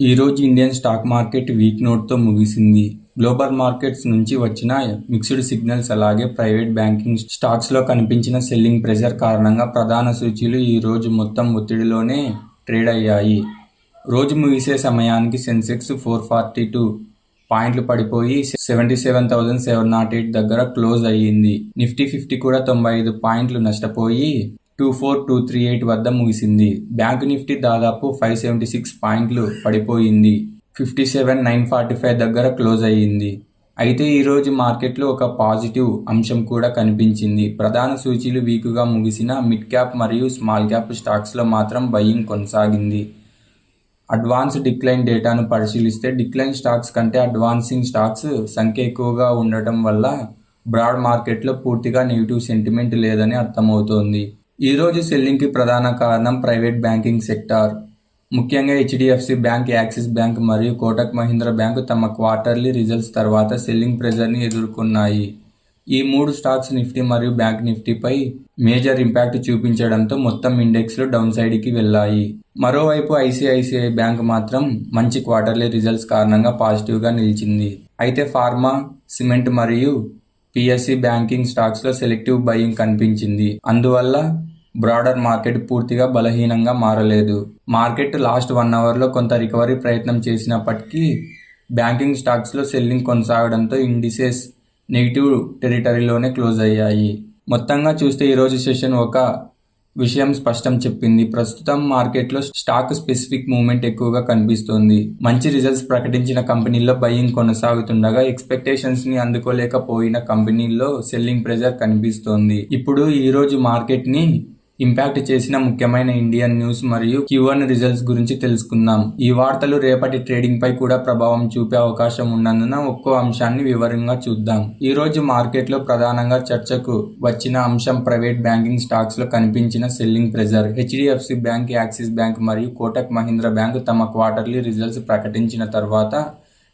ఈరోజు Indian stock market week నోట్తో ముగిసింది. Global markets నుంచి వచ్చిన మిక్స్డ్ సిగ్నల్స్ అలాగే ప్రైవేట్ బ్యాంకింగ్ స్టాక్స్లో కనిపించిన సెల్లింగ్ ప్రెషర్ కారణంగా ప్రధాన సూచీలు ఈ రోజు మొత్తం ఒత్తిడిలోనే ట్రేడ్ అయ్యాయి. రోజు ముగిసే సమయానికి సెన్సెక్స్ 442 పాయింట్లు పడిపోయి 77,708 దగ్గర క్లోజ్ అయ్యింది. నిఫ్టీ 50 కూడా 95 పాయింట్లు నష్టపోయి 24238 వద్ద ముగిసింది. బ్యాంక్ నిఫ్టీ దాదాపు 576 పాయింట్లు పడిపోయింది. 57,945 దగ్గర క్లోజ్ అయ్యింది. అయితే ఈరోజు మార్కెట్లో ఒక పాజిటివ్ అంశం కూడా కనిపించింది. ప్రధాన సూచీలు వీకుగా ముగిసిన మిడ్ క్యాప్ మరియు స్మాల్ క్యాప్ స్టాక్స్లో మాత్రం బయింగ్ కొనసాగింది. అడ్వాన్స్ డిక్లైన్ డేటాను పరిశీలిస్తే డిక్లైన్ స్టాక్స్ కంటే అడ్వాన్సింగ్ స్టాక్స్ సంఖ్య ఎక్కువగా ఉండటం వల్ల బ్రాడ్ మార్కెట్లో పూర్తిగా నెగిటివ్ సెంటిమెంట్ లేదని అర్థమవుతోంది. ఈరోజు సెల్లింగ్కి ప్రధాన కారణం ప్రైవేట్ బ్యాంకింగ్ సెక్టార్. ముఖ్యంగా హెచ్డిఎఫ్సి బ్యాంక్, యాక్సిస్ బ్యాంక్ మరియు కోటక్ మహీంద్రా బ్యాంకు తమ క్వార్టర్లీ రిజల్ట్స్ తర్వాత సెల్లింగ్ ప్రెజర్ని ఎదుర్కొన్నాయి. ఈ మూడు స్టాక్స్ నిఫ్టీ మరియు బ్యాంక్ నిఫ్టీపై మేజర్ ఇంపాక్ట్ చూపించడంతో మొత్తం ఇండెక్స్లు డౌన్ సైడ్కి వెళ్లాయి. మరోవైపు ఐసిఐసిఐ బ్యాంక్ మాత్రం మంచి క్వార్టర్లీ రిజల్ట్స్ కారణంగా పాజిటివ్గా నిలిచింది. అయితే ఫార్మా, సిమెంట్ మరియు పిఎస్సి బ్యాంకింగ్ స్టాక్స్లో సెలెక్టివ్ బయింగ్ కనిపించింది. అందువల్ల బ్రాడర్ మార్కెట్ పూర్తిగా బలహీనంగా మారలేదు. మార్కెట్ లాస్ట్ 1 అవర్లో కొంత రికవరీ ప్రయత్నం చేసినప్పటికీ బ్యాంకింగ్ స్టాక్స్లో సెల్లింగ్ కొనసాగడంతో ఇండిసెస్ నెగిటివ్ టెరిటరీలోనే క్లోజ్ అయ్యాయి. మొత్తంగా చూస్తే ఈరోజు సెషన్ ఒక విషయం స్పష్టం చెప్పింది. ప్రస్తుతం మార్కెట్లో స్టాక్ స్పెసిఫిక్ మూవ్మెంట్ ఎక్కువగా కనిపిస్తోంది. మంచి రిజల్ట్స్ ప్రకటించిన కంపెనీల్లో బయింగ్ కొనసాగుతుండగా ఎక్స్పెక్టేషన్స్ ని అందుకోలేకపోయిన కంపెనీల్లో సెల్లింగ్ ప్రెజర్ కనిపిస్తోంది. ఇప్పుడు ఈరోజు మార్కెట్ ని ఇంపాక్ట్ చేసిన ముఖ్యమైన ఇండియన్ న్యూస్ మరియు Q1 రిజల్ట్స్ గురించి తెలుసుకుందాం. ఈ వార్తలు రేపటి ట్రేడింగ్ పై కూడా ప్రభావం చూపే అవకాశం ఉన్నందున ఒక్కో అంశాన్ని వివరంగా చూద్దాం. ఈ రోజు మార్కెట్ లో ప్రధానంగా చర్చకు వచ్చిన అంశం ప్రైవేట్ బ్యాంకింగ్ స్టాక్స్ లో కనిపించిన selling pressure. HDFC bank, axis bank మరియు కోటక్ మహీంద్రా బ్యాంక్ తమ క్వార్టర్లీ రిజల్ట్స్ ప్రకటించిన తర్వాత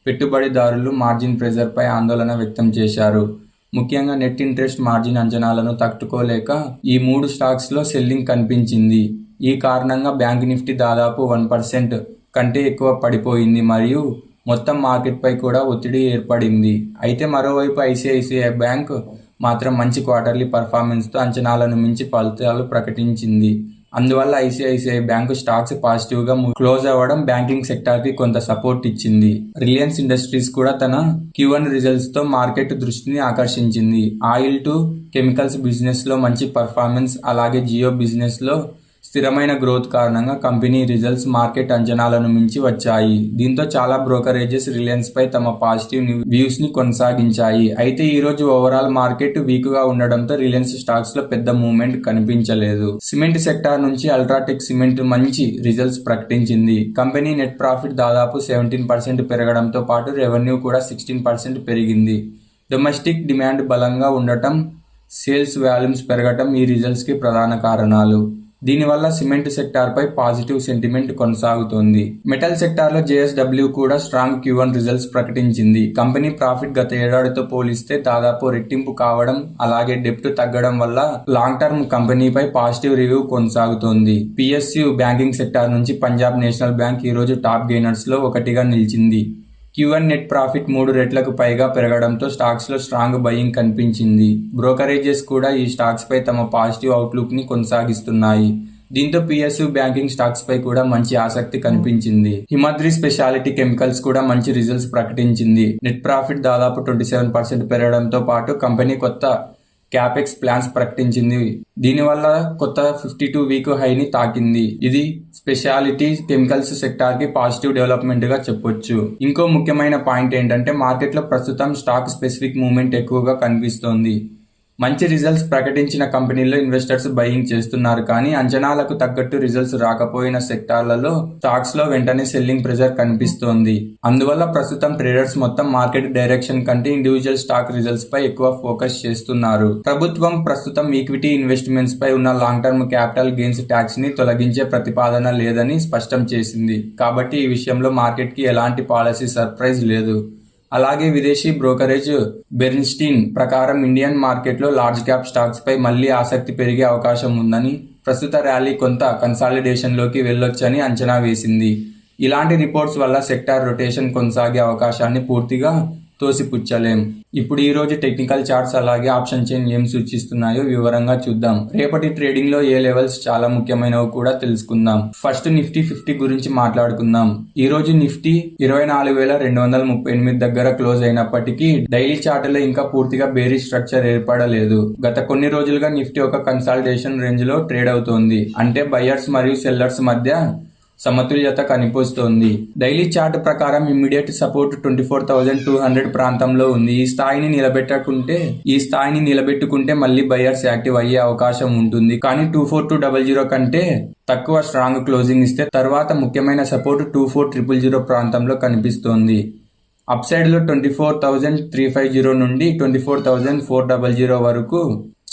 పెట్టుబడిదారులు మార్జిన్ ప్రెజర్ పై ఆందోళన వ్యక్తం చేశారు. ముఖ్యంగా నెట్ ఇంట్రెస్ట్ మార్జిన్ అంచనాలను తట్టుకోలేక ఈ మూడు స్టాక్స్లో సెల్లింగ్ కనిపించింది. ఈ కారణంగా బ్యాంక్ నిఫ్టీ దాదాపు 1% కంటే ఎక్కువ పడిపోయింది మరియు మొత్తం మార్కెట్పై కూడా ఒత్తిడి ఏర్పడింది. అయితే మరోవైపు ఐసిఐసిఐ బ్యాంక్ మాత్రం మంచి క్వార్టర్లీ పర్ఫార్మెన్స్తో అంచనాలను మించి ఫలితాలు ప్రకటించింది. అందువల్ల ఐసిఐసిఐ బ్యాంకు స్టాక్స్ పాజిటివ్గా క్లోజ్ అవ్వడం బ్యాంకింగ్ సెక్టార్కి కొంత సపోర్ట్ ఇచ్చింది. రిలయన్స్ ఇండస్ట్రీస్ కూడా తన Q1 రిజల్ట్స్తో మార్కెట్ దృష్టిని ఆకర్షించింది. ఆయిల్ టు కెమికల్స్ బిజినెస్లో మంచి పర్ఫార్మెన్స్ అలాగే జియో బిజినెస్లో స్థిరమైన గ్రోత్ కారణంగా కంపెనీ రిజల్ట్స్ మార్కెట్ అంచనాలను మించి వచ్చాయి. దీంతో చాలా బ్రోకరేజెస్ రిలయన్స్ పై తమ పాజిటివ్ వ్యూస్ ని కొనసాగించాయి. అయితే ఈ రోజు ఓవరాల్ మార్కెట్ వీక్ గా ఉండడంతో రిలయన్స్ స్టాక్స్ లో పెద్ద మూవ్మెంట్ కనిపించలేదు. సిమెంట్ సెక్టార్ నుంచి అల్ట్రాటెక్ సిమెంట్ మంచి రిజల్ట్స్ ప్రకటించింది. కంపెనీ నెట్ ప్రాఫిట్ దాదాపు 17% పెరగడంతో పాటు రెవెన్యూ కూడా 16% పెరిగింది. డొమెస్టిక్ డిమాండ్ బలంగా ఉండటం, సేల్స్ వాల్యూమ్స్ పెరగటం ఈ రిజల్ట్స్ కి ప్రధాన కారణాలు. దీనివల్ల సిమెంట్ సెక్టార్పై పాజిటివ్ సెంటిమెంట్ కొనసాగుతోంది. మెటల్ సెక్టార్లో జేఎస్డబ్ల్యూ కూడా స్ట్రాంగ్ Q1 రిజల్ట్స్ ప్రకటించింది. కంపెనీ ప్రాఫిట్ గత ఏడాదితో పోలిస్తే దాదాపు రెట్టింపు కావడం అలాగే డెప్ట్ తగ్గడం వల్ల లాంగ్ టర్మ్ కంపెనీపై పాజిటివ్ రివ్యూ కొనసాగుతోంది. పిఎస్యు బ్యాంకింగ్ సెక్టార్ నుంచి పంజాబ్ నేషనల్ బ్యాంక్ ఈరోజు టాప్ గెయినర్స్ లో ఒకటిగా నిలిచింది. Q1 నెట్ ప్రాఫిట్ 3 రెట్లకు పైగా పెరగడంతో స్టాక్స్లో స్ట్రాంగ్ బయింగ్ కనిపించింది. బ్రోకరేజెస్ కూడా ఈ స్టాక్స్ పై తమ పాజిటివ్ అవుట్లుక్ ని కొనసాగిస్తున్నాయి. దీంతో పిఎస్యు బ్యాంకింగ్ స్టాక్స్ పై కూడా మంచి ఆసక్తి కనిపించింది. హిమాద్రి స్పెషాలిటీ కెమికల్స్ కూడా మంచి రిజల్ట్స్ ప్రకటించింది. నెట్ ప్రాఫిట్ దాదాపు 27% పెరగడంతో పాటు కంపెనీ కొత్త క్యాపెక్స్ ప్లాన్స్ ప్రకటించింది. దీనివల్ల కొత్త 52 వీక్ హైని తాకింది. ఇది స్పెషాలిటీ కెమికల్స్ సెక్టార్ కి పాజిటివ్ డెవలప్మెంట్ గా చెప్పొచ్చు. ఇంకో ముఖ్యమైన పాయింట్ ఏంటంటే మార్కెట్లో ప్రస్తుతం స్టాక్ స్పెసిఫిక్ మూవ్మెంట్ ఎక్కువగా కనిపిస్తోంది. మంచి రిజల్ట్స్ ప్రకటించిన కంపెనీల్లో ఇన్వెస్టర్స్ బయింగ్ చేస్తున్నారు, కానీ అంచనాలకు తగ్గట్టు రిజల్ట్స్ రాకపోయిన సెక్టార్లలో స్టాక్స్ లో వెంటనే సెల్లింగ్ ప్రెజర్ కనిపిస్తోంది. అందువల్ల ప్రస్తుతం ట్రేడర్స్ మొత్తం మార్కెట్ డైరెక్షన్ కంటే ఇండివిజువల్ స్టాక్ రిజల్ట్స్ పై ఎక్కువ ఫోకస్ చేస్తున్నారు. ప్రభుత్వం ప్రస్తుతం ఈక్విటీ ఇన్వెస్ట్మెంట్స్ పై ఉన్న long term capital gains tax ని తొలగించే ప్రతిపాదన లేదని స్పష్టం చేసింది. కాబట్టి ఈ విషయంలో మార్కెట్ కి ఎలాంటి పాలసీ సర్ప్రైజ్ లేదు. అలాగే విదేశీ బ్రోకరేజ్ బెర్న్స్టీన్ ప్రకారం ఇండియన్ మార్కెట్లో లార్జ్ క్యాప్ స్టాక్స్ పై మళ్లీ ఆసక్తి పెరిగే అవకాశం ఉందని, ప్రస్తుత ర్యాలీ కొంత కన్సాలిడేషన్లోకి వెళ్లొచ్చని అంచనా వేసింది. ఇలాంటి రిపోర్ట్స్ వల్ల సెక్టార్ రొటేషన్ కొనసాగే అవకాశాన్ని పూర్తిగా తోసిపుచ్చలేం. ఇప్పుడు ఈ రోజు టెక్నికల్ చార్ట్స్ అలాగే ఆప్షన్ చైన్ ఏం సూచిస్తున్నాయో వివరంగా చూద్దాం. రేపటి ట్రేడింగ్ లో ఏ లెవెల్స్ చాలా ముఖ్యమైనవి కూడా తెలుసుకుందాం. ఫస్ట్ నిఫ్టీ 50 గురించి మాట్లాడుకుందాం. ఈ రోజు నిఫ్టీ 24,238 దగ్గర క్లోజ్ అయినప్పటికీ డైలీ చార్ట్ లో ఇంకా పూర్తిగా బేరిష్ స్ట్రక్చర్ ఏర్పడలేదు. గత కొన్ని రోజులుగా నిఫ్టీ ఒక కన్సాలిడేషన్ రేంజ్ లో ట్రేడ్ అవుతోంది. అంటే బయర్స్ మరియు సెల్లర్స్ మధ్య సమతుల్యత కనిపిస్తోంది. డైలీ చార్ట్ ప్రకారం ఇమ్మీడియట్ సపోర్ట్ 24,200 ప్రాంతంలో ఉంది. ఈ స్థాయిని నిలబెట్టుకుంటే మళ్ళీ బయర్స్ యాక్టివ్ అయ్యే అవకాశం ఉంటుంది. కానీ 24,200 కంటే తక్కువ స్ట్రాంగ్ క్లోజింగ్ ఇస్తే తర్వాత ముఖ్యమైన సపోర్ట్ 24,000 ప్రాంతంలో కనిపిస్తోంది. అప్ సైడ్ లో 24,350 నుండి 24,400 వరకు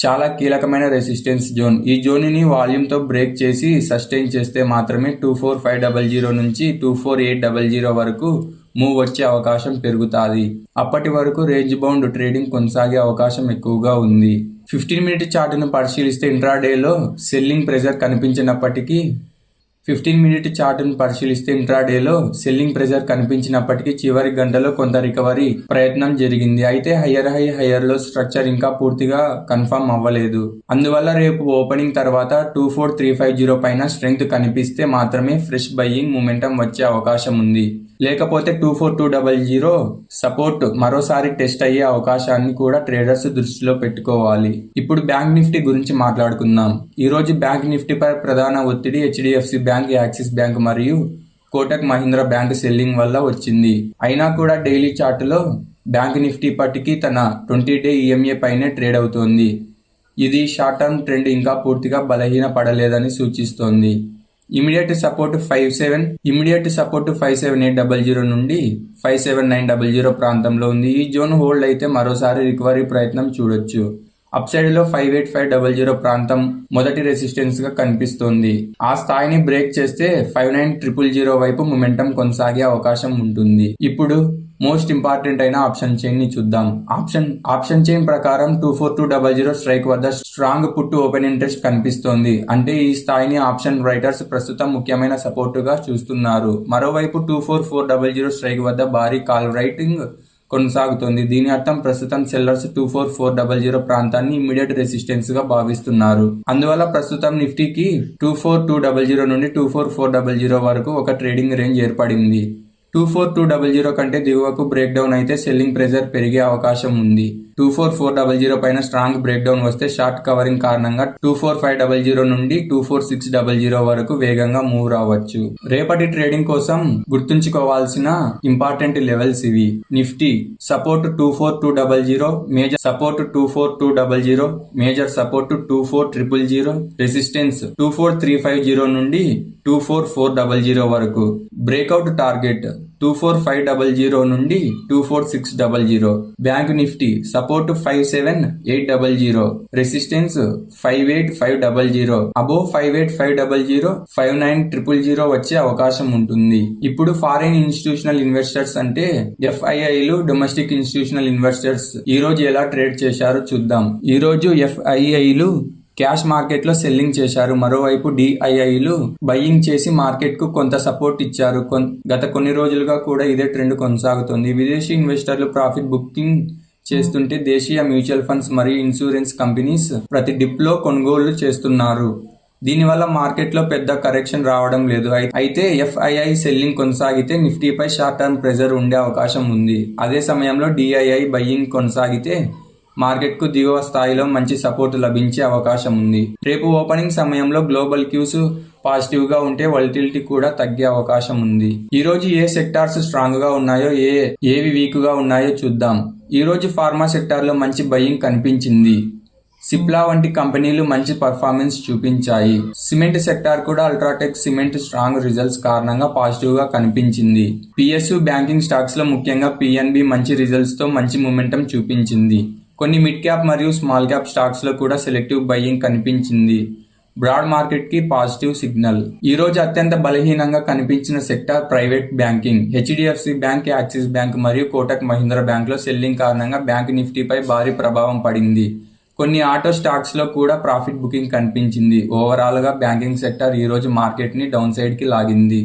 చాలా కీలకమైన రెసిస్టెన్స్ జోన్. ఈ జోన్ ని వాల్యూమ్ తో బ్రేక్ చేసి సస్టైన్ చేస్తే మాత్రమే 24,500 నుంచి 24,800 వరకు మూవ్ వచ్చే అవకాశం పెరుగుతాది. అప్పటి వరకు రేంజ్ బౌండ్ ట్రేడింగ్ కొనసాగే అవకాశం ఎక్కువగా ఉంది. 15 మినిట్ చార్ట్ ను పరిశీలిస్తే ఇంట్రాడేలో సెల్లింగ్ ప్రెజర్ కనిపించినప్పటికీ సెల్లింగ్ ప్రెజర్ కనిపించినప్పటికీ చివరి గంటలో కొంత రికవరీ ప్రయత్నం జరిగింది. అయితే హయ్యర్ లో స్ట్రక్చర్ ఇంకా పూర్తిగా కన్ఫర్మ్ అవ్వలేదు. అందువల్ల రేపు ఓపెనింగ్ తర్వాత 24,350 పైన స్ట్రెంగ్త్ కనిపిస్తే మాత్రమే ఫ్రెష్ బయ్యింగ్ మూమెంటం వచ్చే అవకాశం ఉంది. లేకపోతే 24,200 సపోర్ట్ మరోసారి టెస్ట్ అయ్యే అవకాశాన్ని కూడా ట్రేడర్స్ దృష్టిలో పెట్టుకోవాలి. ఇప్పుడు బ్యాంక్ నిఫ్టీ గురించి మాట్లాడుకుందాం. ఈ రోజు బ్యాంక్ నిఫ్టీపై ప్రధాన ఒత్తిడి హెచ్డిఎఫ్సి బ్యాంక్, యాక్సిస్ బ్యాంక్ మరియు కోటక్ మహీంద్రా బ్యాంక్ సెల్లింగ్ వల్ల వచ్చింది. అయినా కూడా డైలీ చార్టులో బ్యాంక్ నిఫ్టీ ఇప్పటికీ తన 20-డే ఈఎంఏ పైనే ట్రేడ్ అవుతోంది. ఇది షార్ట్ టర్మ్ ట్రెండ్ ఇంకా పూర్తిగా బలహీన పడలేదని సూచిస్తోంది. ఇమీడియట్ సపోర్ట్ 57,800 నుండి 57,900 ప్రాంతంలో ఉంది. ఈ జోన్ హోల్డ్ అయితే మరోసారి రికవరీ ప్రయత్నం చూడొచ్చు. అప్ సైడ్ లో 58,500 ప్రాంతం మొదటి రెసిస్టెన్స్ గా కనిపిస్తోంది. ఆ స్థాయిని బ్రేక్ చేస్తే 59,000 వైపు మొమెంటం కొనసాగే అవకాశం ఉంటుంది. ఇప్పుడు మోస్ట్ ఇంపార్టెంట్ అయిన ఆప్షన్ చైన్ ని చూద్దాం. ఆప్షన్ చైన్ ప్రకారం 24,200 స్ట్రైక్ వద్ద స్ట్రాంగ్ పుట్ ఓపెన్ ఇంట్రెస్ట్ కనిపిస్తోంది. అంటే ఈ స్థాయిని ఆప్షన్ రైటర్స్ ప్రస్తుతం ముఖ్యమైన సపోర్ట్ గా చూస్తున్నారు. మరోవైపు 24,400 స్ట్రైక్ వద్ద భారీ కాల్ రైటింగ్ కొనసాగుతోంది. దీని అర్థం ప్రస్తుతం సెల్లర్స్ 24,400 ప్రాంతాన్ని ఇమ్మీడియట్ రెసిస్టెన్స్ గా భావిస్తున్నారు. అందువల్ల ప్రస్తుతం నిఫ్టీకి 24,200 నుండి 24,400 వరకు ఒక ట్రేడింగ్ రేంజ్ ఏర్పడింది. 24,200 కంటే దిగువకు బ్రేక్ డౌన్ అయితే సెల్లింగ్ ప్రెజర్ పెరిగే అవకాశం ఉంది. 24,400 పైన స్ట్రాంగ్ బ్రేక్ డౌన్ వస్తే షార్ట్ కవరింగ్ కారణంగా 24,500 నుండి 24,600 వరకు వేగంగా మూవ్ రావచ్చు. రేపటి ట్రేడింగ్ కోసం గుర్తుంచుకోవాల్సిన ఇంపార్టెంట్ లెవెల్స్ ఇవి. Nifty support 24,200, major support 24,200, major support 24,000, resistance 24,350 నుండి 24,400 వరకు, బ్రేక్అవుట్ టార్గెట్ 24,500 నుండి 24,600. Bank Nifty support 57,800, resistance 58,500. Above 58,500, 59,000 వచ్చే అవకాశం ఉంటుంది. ఇప్పుడు ఫారిన్ ఇన్స్టిట్యూషనల్ ఇన్వెస్టర్స్ అంటే ఎఫ్ఐఐలు, డొమెస్టిక్ ఇన్స్టిట్యూషనల్ ఇన్వెస్టర్స్ ఈ రోజు ఎలా ట్రేడ్ చేశారో చూద్దాం. ఈ రోజు ఎఫ్ఐఐలు క్యాష్ మార్కెట్ లో సెల్లింగ్ చేశారు. మరోవైపు డిఐఐలు బయ్యింగ్ చేసి మార్కెట్ కు కొంత సపోర్ట్ ఇచ్చారు. గత కొన్ని రోజులుగా కూడా ఇదే ట్రెండ్ కొనసాగుతుంది. విదేశీ ఇన్వెస్టర్లు ప్రాఫిట్ బుకింగ్ చేస్తుంటే దేశీయ మ్యూచువల్ ఫండ్స్ మరియు ఇన్సూరెన్స్ కంపెనీస్ ప్రతి డిప్ లో కొనుగోళ్లు చేస్తున్నారు. దీనివల్ల మార్కెట్ లో పెద్ద కరెక్షన్ రావడం లేదు. అయితే ఎఫ్ఐఐ సెల్లింగ్ కొనసాగితే నిఫ్టీపై షార్ట్ టర్మ్ ప్రెజర్ ఉండే అవకాశం ఉంది. అదే సమయంలో డిఐఐ బయ్యింగ్ కొనసాగితే మార్కెట్ కు దిగువ స్థాయిలో మంచి సపోర్ట్ లభించే అవకాశం ఉంది. రేపు ఓపెనింగ్ సమయంలో గ్లోబల్ క్యూస్ పాజిటివ్ గా ఉంటే వాలటిలిటీ కూడా తగ్గే అవకాశం ఉంది. ఈ రోజు ఏ సెక్టార్స్ స్ట్రాంగ్ గా ఉన్నాయో, ఏవి వీక్ గా ఉన్నాయో చూద్దాం. ఈ రోజు ఫార్మా సెక్టార్ లో మంచి బయ్యింగ్ కనిపించింది. సిప్లా వంటి కంపెనీలు మంచి పర్ఫార్మెన్స్ చూపించాయి. సిమెంట్ సెక్టార్ కూడా అల్ట్రాటెక్ సిమెంట్ స్ట్రాంగ్ రిజల్ట్స్ కారణంగా పాజిటివ్ గా కనిపించింది. పిఎస్యు బ్యాంకింగ్ స్టాక్స్ లో ముఖ్యంగా పిఎన్బి మంచి రిజల్ట్స్ తో మంచి మొమెంటం చూపించింది. కొన్ని మిడ్ క్యాప్ మరియు స్మాల్ క్యాప్ స్టాక్స్ లో కూడా సెలెక్టివ్ బయ్యింగ్ కనిపించింది. బ్రాడ్ మార్కెట్ కి పాజిటివ్ సిగ్నల్. ఈ రోజు అత్యంత బలహీనంగా కనిపించిన sector private banking. HDFC bank, axis bank మరియు కోటక్ మహీంద్రా బ్యాంక్ లో సెల్లింగ్ కారణంగా బ్యాంక్ నిఫ్టీపై భారీ ప్రభావం పడింది. కొన్ని ఆటో స్టాక్స్ లో కూడా ప్రాఫిట్ బుకింగ్ కనిపించింది. ఓవరాల్ గా బ్యాంకింగ్ సెక్టార్ ఈ రోజు మార్కెట్ ని డౌన్ సైడ్ కి లాగింది.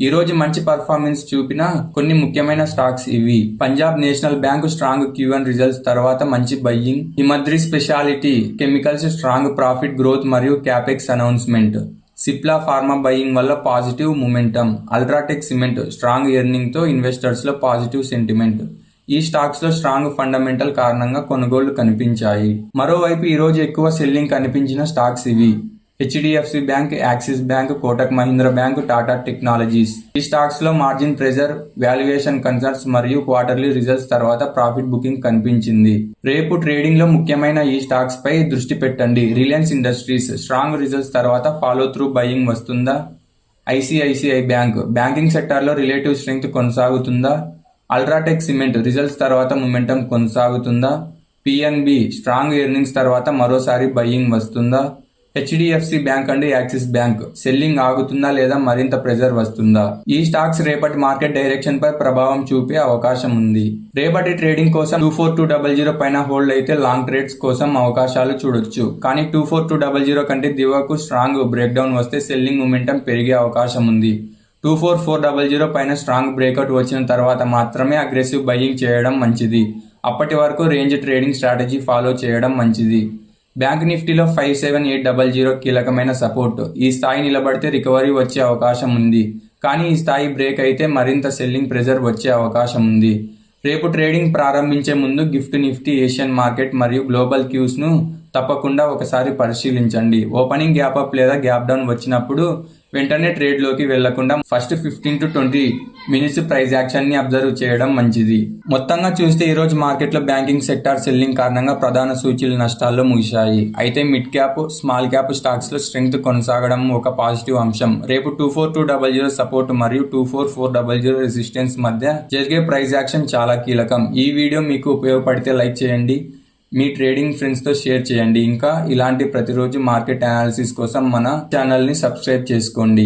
ఈ రోజు మంచి పర్ఫార్మెన్స్ చూపిన కొన్ని ముఖ్యమైన స్టాక్స్ ఇవి. Punjab national bank strong Q1 results తర్వాత మంచి buying. Himadri specialty chemicals strong profit growth మరియు capex announcement. Cipla pharma buying వల్ల positive momentum. UltraTech cement strong earning తో ఇన్వెస్టర్స్ లో పాజిటివ్ సెంటిమెంట్. ఈ స్టాక్స్ లో స్ట్రాంగ్ ఫండమెంటల్ కారణంగా కొనుగోళ్లు కనిపించాయి. మరోవైపు ఈ రోజు ఎక్కువ సెల్లింగ్ కనిపించిన స్టాక్స్ ఇవి. HDFC bank, axis bank, Kotak Mahindra bank, Tata technologies. ఈ స్టాక్స్ లో మార్జిన్ ప్రెజర్, వాల్యుయేషన్ కన్సర్న్స్ మరియు క్వార్టర్లీ రిజల్ట్స్ తర్వాత ప్రాఫిట్ బుకింగ్ కనిపించింది. రేపు ట్రేడింగ్ లో ముఖ్యమైన ఈ స్టాక్స్ పై దృష్టి పెట్టండి. రిలయన్స్ ఇండస్ట్రీస్ స్ట్రాంగ్ రిజల్ట్స్ తర్వాత ఫాలో త్రూ బయింగ్ వస్తుందా? ICICI బ్యాంక్ బ్యాంకింగ్ సెక్టార్ లో రిలేటివ్ స్ట్రెంగ్త్ కొనసాగుతుందా? అల్ట్రాటెక్ సిమెంట్ రిజల్ట్స్ తర్వాత మొమెంటం కొనసాగుతుందా? PNB స్ట్రాంగ్ ఎర్నింగ్స్ తర్వాత మరోసారి బయింగ్ వస్తుందా? HDFC bank and Axis bank selling ఆగుతుందా లేదా మరింత ప్రెజర్ వస్తుందా? ఈ స్టాక్స్ రేపటి మార్కెట్ డైరెక్షన్ పై ప్రభావం చూపే అవకాశం ఉంది. రేపటి ట్రేడింగ్ కోసం 24200 పైన హోల్డ్ అయితే లాంగ్ ట్రేడ్స్ కోసం అవకాశాలు చూడొచ్చు. కానీ 24200 కంటే దిగువకు స్ట్రాంగ్ బ్రేక్ డౌన్ వస్తే సెల్లింగ్ మొమెంటం పెరిగే అవకాశం ఉంది. 24400 పైన స్ట్రాంగ్ బ్రేక్అవుట్ వచ్చిన తర్వాత మాత్రమే అగ్రెసివ్ బయింగ్ చేయడం మంచిది. అప్పటి వరకు రేంజ్ ట్రేడింగ్ స్ట్రాటజీ ఫాలో చేయడం మంచిది. బ్యాంక్ నిఫ్టీలో 57800 కీలకమైన సపోర్ట్. ఈ స్థాయి నిలబడితే రికవరీ వచ్చే అవకాశం ఉంది. కానీ ఈ స్థాయి బ్రేక్ అయితే మరింత సెల్లింగ్ ప్రెజర్ వచ్చే అవకాశం ఉంది. రేపు ట్రేడింగ్ ప్రారంభించే ముందు గిఫ్ట్ నిఫ్టీ, ఏషియన్ మార్కెట్ మరియు గ్లోబల్ క్యూస్ ను తప్పకుండా ఒకసారి పరిశీలించండి. ఓపెనింగ్ గ్యాప్ అప్ లేదా గ్యాప్ డౌన్ వచ్చినప్పుడు వెంటనే ట్రేడ్ లోకి వెళ్లకుండా first 15 to 20 minutes price action ని అబ్జర్వ్ చేయడం మంచిది. మొత్తంగా చూస్తే ఈ రోజు మార్కెట్ లో బ్యాంకింగ్ సెక్టార్ సెల్లింగ్ కారణంగా ప్రధాన సూచీలు నష్టాల్లో ముగిశాయి. అయితే mid cap, small cap stocks లో స్ట్రెంగ్త్ కొనసాగడం ఒక పాజిటివ్ అంశం. రేపు 24200 సపోర్ట్ మరియు 24400 రెసిస్టెన్స్ మధ్య జరిగే ప్రైస్ యాక్షన్ చాలా కీలకం. ఈ వీడియో మీకు ఉపయోగపడితే లైక్ చేయండి. మీ ట్రేడింగ్ ఫ్రెండ్స్ తో షేర్ చేయండి. ఇంకా ఇలాంటి ప్రతిరోజు మార్కెట్ అనాలిసిస్ కోసం మన ఛానల్ ని సబ్స్క్రైబ్ చేసుకోండి.